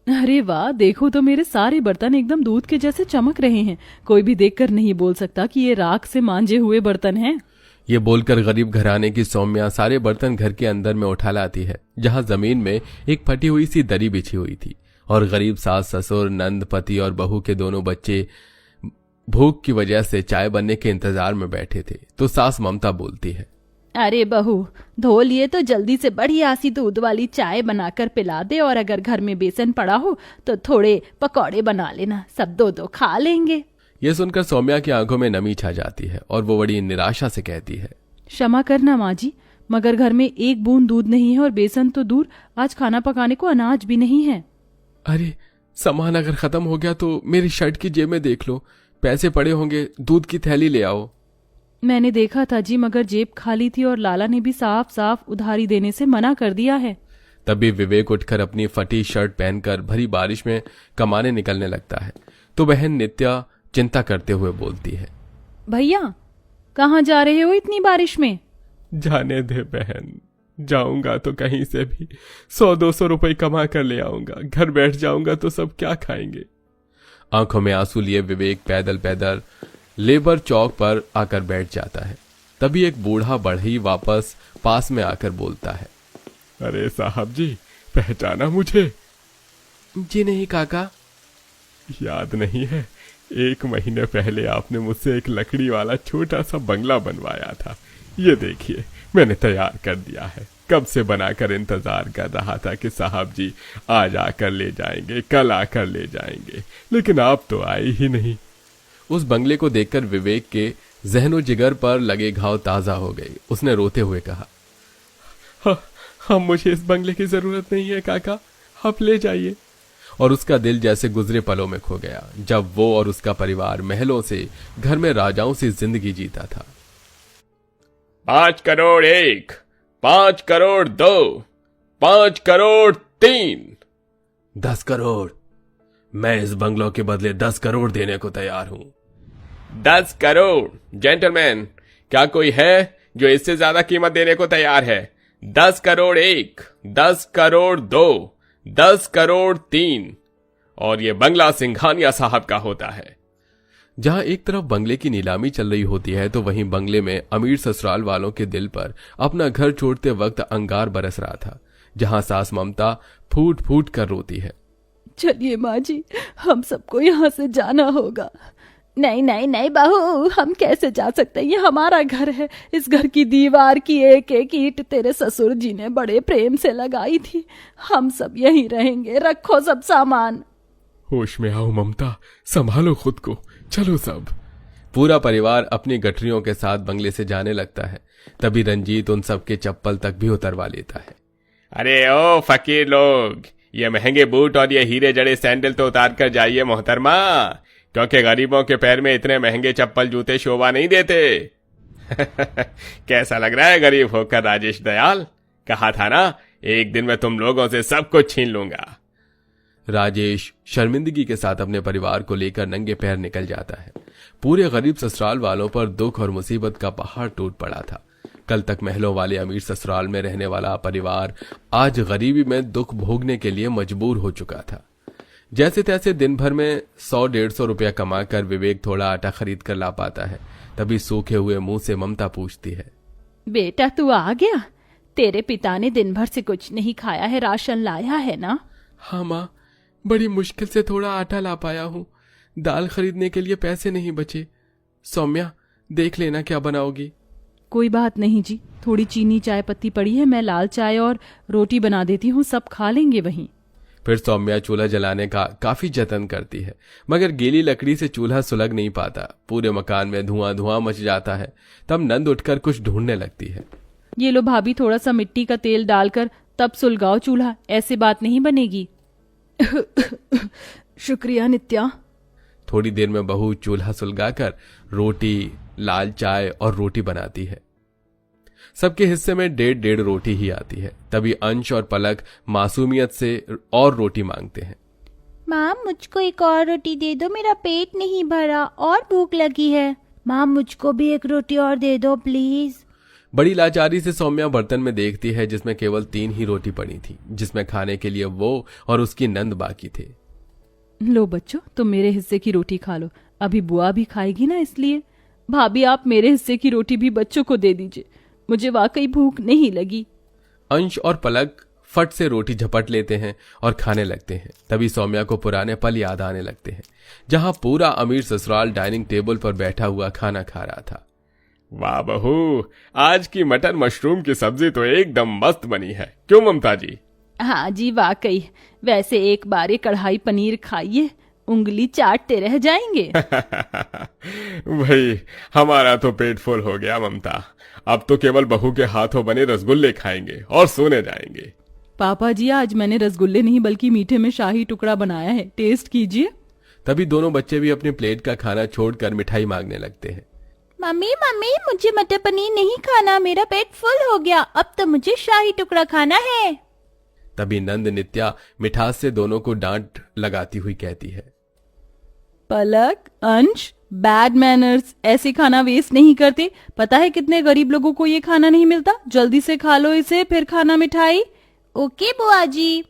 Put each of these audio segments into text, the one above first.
अरे वाह, देखो तो मेरे सारे बर्तन एकदम दूध के जैसे चमक रहे हैं। कोई भी देखकर नहीं बोल सकता कि ये राख से मांजे हुए बर्तन हैं। ये बोलकर गरीब घराने की सौम्या सारे बर्तन घर के अंदर में उठा लाती है, जहां जमीन में एक फटी हुई सी दरी बिछी हुई थी और गरीब सास ससुर नंद पति और बहू के दोनों बच्चे भूख की वजह से चाय बनने के इंतजार में बैठे थे। तो सास ममता बोलती है, अरे बहू, धो लिए तो जल्दी से बढ़िया सी दूध वाली चाय बनाकर पिला दे, और अगर घर में बेसन पड़ा हो तो थोड़े पकौड़े बना लेना, सब दो दो खा लेंगे। यह सुनकर सौम्या की आंखों में नमी छा जाती है और वो बड़ी निराशा से कहती है, क्षमा करना माँ जी, मगर घर में एक बूंद दूध नहीं है और बेसन तो दूर, आज खाना पकाने को अनाज भी नहीं है। अरे सामान अगर खत्म हो गया तो मेरी शर्ट की जेब में देख लो, पैसे पड़े होंगे, दूध की थैली ले आओ। मैंने देखा था जी, मगर जेब खाली थी और लाला ने भी साफ साफ उधारी देने से मना कर दिया है। तभी विवेक उठकर अपनी फटी शर्ट पहनकर भरी बारिश में कमाने निकलने लगता है। तो बहन नित्या चिंता करते हुए बोलती है, भैया कहाँ जा रहे हो इतनी बारिश में? जाने दे बहन, जाऊंगा तो कहीं से भी 100-200 रुपए कमा कर ले आऊंगा, घर बैठ जाऊंगा तो सब क्या खाएंगे। आंखों में आंसू लिए विवेक पैदल पैदल लेबर चौक पर आकर बैठ जाता है। तभी एक बूढ़ा बढ़ई वापस पास में आकर बोलता है, अरे साहब जी, पहचाना मुझे? जी नहीं काका। याद नहीं है, 1 महीने पहले आपने मुझसे एक लकड़ी वाला छोटा सा बंगला बनवाया था। ये देखिए मैंने तैयार कर दिया है, कब से बनाकर इंतजार कर रहा था कि साहब जी आज आकर ले जाएंगे, कल आकर ले जाएंगे, लेकिन आप तो आए ही नहीं। उस बंगले को देखकर विवेक के जहनो जिगर पर लगे घाव ताजा हो गए। उसने रोते हुए कहा, हाँ, मुझे इस बंगले की जरूरत नहीं है काका, आप ले जाइए। और उसका दिल जैसे गुजरे पलों में खो गया, जब वो और उसका परिवार महलों से, घर में राजाओं से जिंदगी जीता था। 5 करोड़ 1, 5 करोड़ 2, 5 करोड़ 3, 10 करोड़। मैं इस बंगलों के बदले 10 करोड़ देने को तैयार हूं। 10 करोड़ जेंटलमैन, क्या कोई है जो इससे ज्यादा कीमत देने को तैयार है? 10 करोड़ 1, 10 करोड़ 2, 10 करोड़ 3, और ये बंगला सिंघानिया साहब का होता है। जहां एक तरफ बंगले की नीलामी चल रही होती है तो वहीं बंगले में अमीर ससुराल वालों के दिल पर अपना घर छोड़ते वक्त अंगार बरस रहा था, जहां सास ममता फूट फूट कर रोती है, चलिए माँ जी, हम सबको यहाँ से जाना होगा। नहीं नहीं नहीं बहू, हम कैसे जा सकते हैं, ये हमारा घर है। इस घर की दीवार की एक एक ईंट तेरे ससुर जी ने बड़े प्रेम से लगाई थी। हम सब यहीं रहेंगे, रखो सब सामान। होश में आओ ममता, संभालो खुद को, चलो सब। पूरा परिवार अपनी गठरियों के साथ बंगले से जाने लगता है। तभी रंजीत उन सबके चप्पल तक भी उतरवा लेता है। अरे ओ फकीर लोग, ये महंगे बूट और ये हीरे जड़े सैंडल तो उतार कर जाइए मोहतरमा, क्योंकि गरीबों के पैर में इतने महंगे चप्पल जूते शोभा नहीं देते। कैसा लग रहा है गरीब होकर राजेश दयाल? कहा था ना, एक दिन मैं तुम लोगों से सब कुछ छीन लूंगा। राजेश शर्मिंदगी के साथ अपने परिवार को लेकर नंगे पैर निकल जाता है। पूरे गरीब ससुराल वालों पर दुख और मुसीबत का पहाड़ टूट पड़ा था। कल तक महलों वाले अमीर ससुराल में रहने वाला परिवार आज गरीबी में दुख भोगने के लिए मजबूर हो चुका था। जैसे तैसे दिन भर में 100-150 रुपया कमाकर विवेक थोड़ा आटा खरीद कर ला पाता है। तभी सूखे हुए मुंह से ममता पूछती है, बेटा तू आ गया? तेरे पिता ने दिन भर से कुछ नहीं खाया है, राशन लाया है ना? हाँ माँ, बड़ी मुश्किल से थोड़ा आटा ला पाया हूँ, दाल खरीदने के लिए पैसे नहीं बचे। सौम्या, देख लेना क्या बनाओगी। कोई बात नहीं जी, थोड़ी चीनी चाय पत्ती पड़ी है, मैं लाल चाय और रोटी बना देती हूँ, सब खा लेंगे वहीं। फिर सौम्या चूल्हा जलाने का काफी जतन करती है, मगर गीली लकड़ी से चूल्हा सुलग नहीं पाता। पूरे मकान में धुआं धुआं मच जाता है। तब नंद उठकर कुछ ढूंढने लगती है। ये लो भाभी, थोड़ा सा मिट्टी का तेल डालकर तब सुलगाओ चूल्हा, ऐसे बात नहीं बनेगी। शुक्रिया नित्या। थोड़ी देर में बहू चूल्हा सुलगाकर रोटी, लाल चाय और रोटी बनाती है। सबके हिस्से में 1.5 रोटी ही आती है। तभी अंश और पलक मासूमियत से और रोटी मांगते हैं। माँ, मुझको एक और रोटी दे दो, मेरा पेट नहीं भरा और भूख लगी है। माँ, मुझको भी एक रोटी और दे दो प्लीज। बड़ी लाचारी से सौम्या बर्तन में देखती है जिसमें केवल 3 ही रोटी पड़ी थी, जिसमें खाने के लिए वो और उसकी नंद बाकी थे। लो बच्चों, तुम मेरे हिस्से की रोटी खा लो, अभी बुआ भी खाएगी ना, इसलिए। भाभी आप मेरे हिस्से की रोटी भी बच्चों को दे दीजिए, मुझे वाकई भूख नहीं लगी। अंश और पलक फट से रोटी झपट लेते हैं और खाने लगते हैं। तभी सौम्या को पुराने पल याद आने लगते हैं, जहां पूरा अमीर ससुराल डाइनिंग टेबल पर बैठा हुआ खाना खा रहा था। वाह बहू, आज की मटर मशरूम की सब्जी तो एकदम मस्त बनी है, क्यों ममता जी? हाँ जी वाकई, वैसे एक बार ये कढ़ाई पनीर खाइए, उंगली चाटते रह जाएंगे। भाई हमारा तो पेट फुल हो गया ममता, अब तो केवल बहू के हाथों बने रसगुल्ले खाएंगे और सोने जाएंगे। पापा जी आज मैंने रसगुल्ले नहीं बल्कि मीठे में शाही टुकड़ा बनाया है, टेस्ट कीजिए। तभी दोनों बच्चे भी अपनी प्लेट का खाना छोड़कर मिठाई मांगने लगते हैं। मम्मी मम्मी मुझे मटर पनीर नहीं खाना, मेरा पेट फुल हो गया, अब तो मुझे शाही टुकड़ा खाना है। तभी नंद नित्या मिठास से दोनों को डांट लगाती हुई कहती है, पलक, अंश, बैड मैनर्स, ऐसे खाना वेस्ट नहीं करते। पता है कितने गरीब लोगों को ये खाना नहीं मिलता, जल्दी से खा लो इसे, फिर खाना मिठाई। ओके बुआ जी।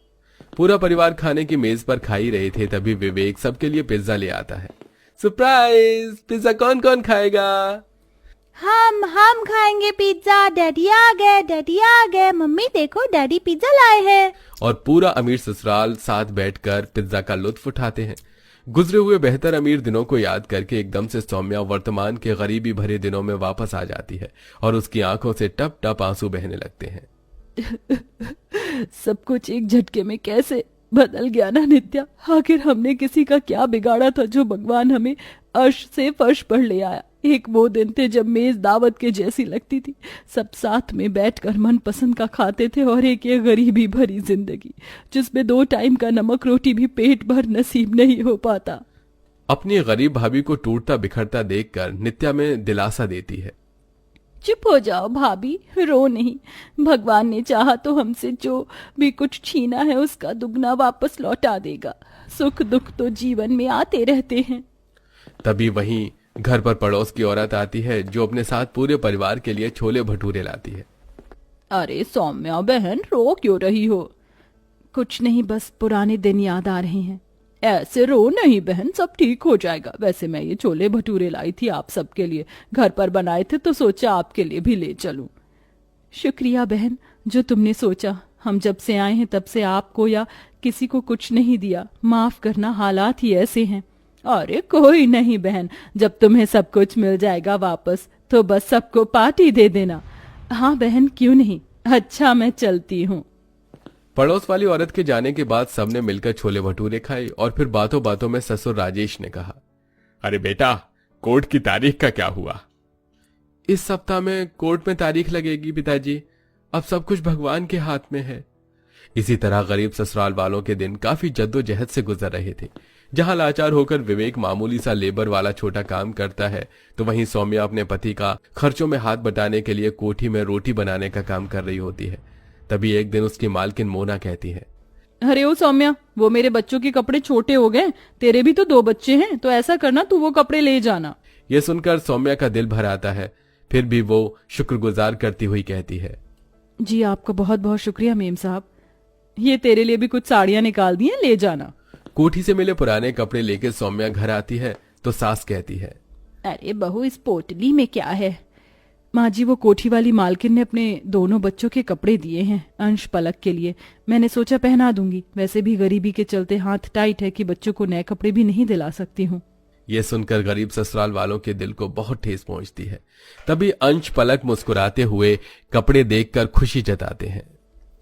पूरा परिवार खाने की मेज पर खा ही रहे थे, तभी विवेक सबके लिए पिज्जा ले आता है। सरप्राइज, पिज्जा कौन कौन खाएगा? हम खाएंगे पिज्जा, डैडी आ गए, मम्मी देखो डैडी पिज्जा लाए हैं। और पूरा अमीर ससुराल साथ बैठकर पिज्जा का लुत्फ उठाते हैं। गुजरे हुए बेहतर अमीर दिनों को याद करके एकदम से सौम्या वर्तमान के गरीबी भरे दिनों में वापस आ जाती है और उसकी आंखों से टप टप आंसू बहने लगते हैं। सब कुछ एक झटके में कैसे बदल गया ना नित्या, आखिर हमने किसी का क्या बिगाड़ा था जो भगवान हमें अर्श से फर्श पर ले आया। एक वो दिन थे जब मेज दावत के जैसी लगती थी, सब साथ में बैठकर मन पसंद का खाते थे, और एक ये गरीबी भरी जिंदगी जिसमें 2 टाइम का नमक रोटी भी पेट भर नसीब नहीं हो पाता। अपनी गरीब भाभी को टूटता बिखरता देखकर नित्या में दिलासा देती है। चुप हो जाओ भाभी, रो नहीं, भगवान ने चाहा तो हमसे जो भी कुछ छीना है उसका दुगना वापस लौटा देगा। सुख दुख तो जीवन में आते रहते हैं। तभी वहीं घर पर पड़ोस की औरत आती है जो अपने साथ पूरे परिवार के लिए छोले भटूरे लाती है। अरे सौम्या बहन, रो क्यों रही हो? कुछ नहीं, बस पुराने दिन याद आ रहे हैं। ऐसे रो नहीं बहन, सब ठीक हो जाएगा। वैसे मैं ये छोले भटूरे लाई थी आप सबके लिए, घर पर बनाए थे तो सोचा आपके लिए भी ले चलूं। शुक्रिया बहन, जो तुमने सोचा। हम जब से आए हैं तब से आपको या किसी को कुछ नहीं दिया, माफ करना, हालात ही ऐसे हैं। अरे कोई नहीं बहन, जब तुम्हें सब कुछ मिल जाएगा वापस तो बस सबको पार्टी दे देना। हाँ बहन, क्यों नहीं। अच्छा मैं चलती हूँ। पड़ोस वाली औरत के जाने के बाद सबने मिलकर छोले भटूरे खाए और फिर बातों बातों में ससुर राजेश ने कहा, अरे बेटा, कोर्ट की तारीख का क्या हुआ? इस सप्ताह में कोर्ट में तारीख लगेगी पिताजी, अब सब कुछ भगवान के हाथ में है। इसी तरह गरीब ससुराल वालों के दिन काफी जद्दोजहद से गुजर रहे थे। जहां लाचार होकर विवेक मामूली सा लेबर वाला छोटा काम करता है, तो वहीं सौम्या अपने पति का खर्चों में हाथ बटाने के लिए कोठी में रोटी बनाने का काम कर रही होती है। तभी एक दिन उसकी मालकिन मोना कहती है, अरे ओ सौम्या, वो मेरे बच्चों के कपड़े छोटे हो गए, तेरे भी तो 2 बच्चे हैं, तो ऐसा करना तू वो कपड़े ले जाना। यह सुनकर सौम्या का दिल भर आता है, फिर भी वो शुक्रगुजार करती हुई कहती है, जी आपका बहुत बहुत शुक्रिया मेम साहब, ये तेरे लिए भी कुछ साड़ियां निकाल दी हैं, ले जाना। कोठी से मिले पुराने कपड़े लेकर सौम्या घर आती है तो सास कहती है, अरे बहू, इस पोटली में क्या है? माँ जी, वो कोठी वाली मालकिन ने अपने दोनों बच्चों के कपड़े दिए हैं अंश पलक के लिए, मैंने सोचा पहना दूंगी। वैसे भी गरीबी के चलते हाथ टाइट है कि बच्चों को नए कपड़े भी नहीं दिला सकती हूँ। यह सुनकर गरीब ससुराल वालों के दिल को बहुत ठेस पहुंचती है। तभी अंश पलक मुस्कुराते हुए कपड़े देखकर खुशी जताते हैं।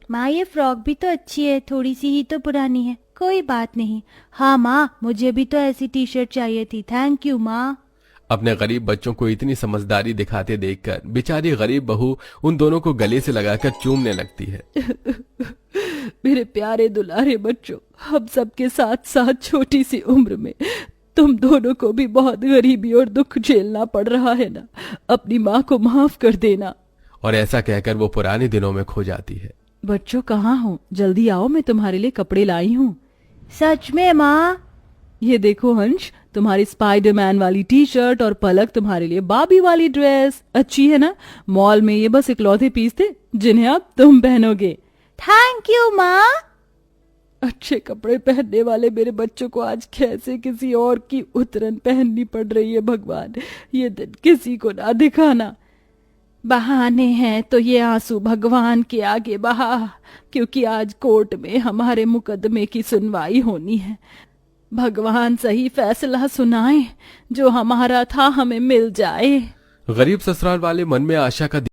माँ ये फ्रॉक भी तो अच्छी है, थोड़ी सी ही तो पुरानी है, कोई बात नहीं। हाँ माँ, मुझे भी तो ऐसी टी शर्ट चाहिए थी, थैंक यू माँ। अपने गरीब बच्चों को इतनी समझदारी दिखाते देखकर बेचारी गरीब बहू उन दोनों को गले से लगाकर चूमने लगती है। मेरे प्यारे दुलारे बच्चों, हम सबके साथ साथ छोटी सी उम्र में तुम दोनों को भी बहुत गरीबी और दुख झेलना पड़ रहा है ना, अपनी माँ को माफ कर देना। और ऐसा कहकर वो पुराने दिनों में खो जाती है। बच्चों कहाँ हो, जल्दी आओ, मैं तुम्हारे लिए कपड़े लाई हूँ। सच में माँ? ये देखो हंस, तुम्हारी स्पाइडरमैन वाली टी शर्ट और पलक तुम्हारे लिए बाबी वाली ड्रेस अच्छी है ना। मॉल में ये बस इकलौते पीस थे जिन्हें अब तुम पहनोगे। थैंक यू माँ। अच्छे कपड़े पहनने वाले मेरे बच्चों को आज कैसे किसी और की उतरन पहननी पड़ रही है। भगवान, ये दिन किसी को ना दिखाना। बहाने हैं तो ये आंसू भगवान के आगे बहा, क्योंकि आज कोर्ट में हमारे मुकदमे की सुनवाई होनी है। भगवान सही फैसला सुनाए, जो हमारा था हमें मिल जाए। गरीब ससुराल वाले मन में आशा का